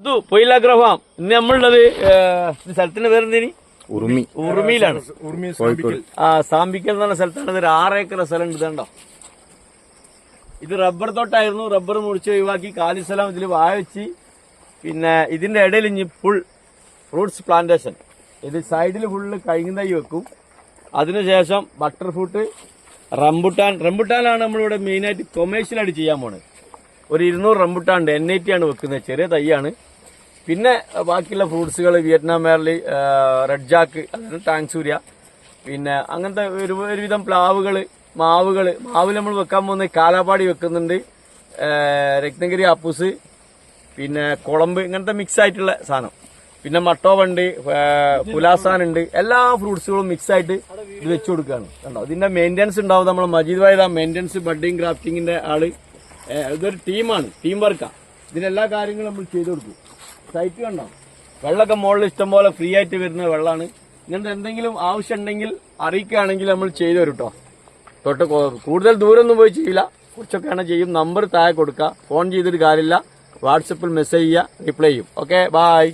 ഇത് പൊയിലാഗ്ര ഫാം. ഇന്ന് നമ്മളുള്ളത് സ്ഥലത്തിന്റെ പേരെന്തേനി? ഉറുമിയിലാണ്. സാമ്പിക്കൽ എന്ന് പറഞ്ഞ സ്ഥലത്താണ്. ഇത് 6 ഏക്കർ സ്ഥലം ഉണ്ട്. ഇതുണ്ടോ, ഇത് റബ്ബർ തോട്ടായിരുന്നു. റബ്ബർ മുറിച്ച് ഒഴിവാക്കി കാലി സ്ഥലം ഇതിൽ വാഴ വെച്ച്. പിന്നെ ഇതിന്റെ ഇടയിൽ ഇനി ഫുൾ ഫ്രൂട്ട്സ് പ്ലാന്റേഷൻ. ഇത് സൈഡിൽ ഫുള്ള് കഴുങ്ങ് തൈ വെക്കും. അതിനുശേഷം ബട്ടർ ഫ്രൂട്ട്, റംബുട്ടാനാണ് നമ്മളിവിടെ മെയിനായിട്ട് കൊമേഴ്ഷ്യലായിട്ട് ചെയ്യാൻ പോണത്. ഒരു 200 റംബുട്ടാൻ ഉണ്ട്. NIT ആണ് വെക്കുന്നത്. ചെറിയ തൈയാണ്. പിന്നെ ബാക്കിയുള്ള ഫ്രൂട്ട്സുകൾ വിയറ്റ്നാം മേർലി, റെഡ് ജാക്ക്, അതായത് ടാങ്സൂര്യ, പിന്നെ അങ്ങനത്തെ ഒരുവിധം പ്ലാവുകൾ, മാവിൽ നമ്മൾ വെക്കാൻ പോകുന്നത് കാലാപ്പാടി വെക്കുന്നുണ്ട്, രത്നഗിരി അപ്പൂസ്, പിന്നെ കുളമ്പ്, ഇങ്ങനത്തെ മിക്സ് ആയിട്ടുള്ള സാധനം. പിന്നെ മട്ടോവുണ്ട്, പുലാസാനുണ്ട്. എല്ലാ ഫ്രൂട്ട്സുകളും മിക്സ് ആയിട്ട് ഇത് വെച്ചു കൊടുക്കുകയാണ്. കണ്ടോ, ഇതിന്റെ മെയിൻ്റെനൻസ് ഉണ്ടാവും. നമ്മൾ മജീദ് ഭായ് മെയിൻ്റെനൻസ് ബഡിങ് ക്രാഫ്റ്റിങ്ങിന്റെ ആള്. ഇതൊരു ടീമാണ്, ടീം വർക്കാണ്. ഇതിനെല്ലാ കാര്യങ്ങളും നമ്മൾ ചെയ്തു കൊടുക്കും. സൈറ്റ് കണ്ടോ, വെള്ളമൊക്കെ മുകളിൽ ഇഷ്ടംപോലെ ഫ്രീ ആയിട്ട് വരുന്ന വെള്ളമാണ്. ഇങ്ങനത്തെ എന്തെങ്കിലും ആവശ്യം ഉണ്ടെങ്കിൽ അറിയിക്കുകയാണെങ്കിൽ നമ്മൾ ചെയ്തു തരും കേട്ടോ. കൂടുതൽ ദൂരമൊന്നും പോയി ചെയ്യില്ല, കുറച്ചൊക്കെയാണ് ചെയ്യും. നമ്പർ താഴെ കൊടുക്കുക. ഫോൺ ചെയ്തിട്ട് കാര്യമില്ല, വാട്സപ്പിൽ മെസ്സേജ് ചെയ്യുക, റിപ്ലൈ ചെയ്യും. Okay, by.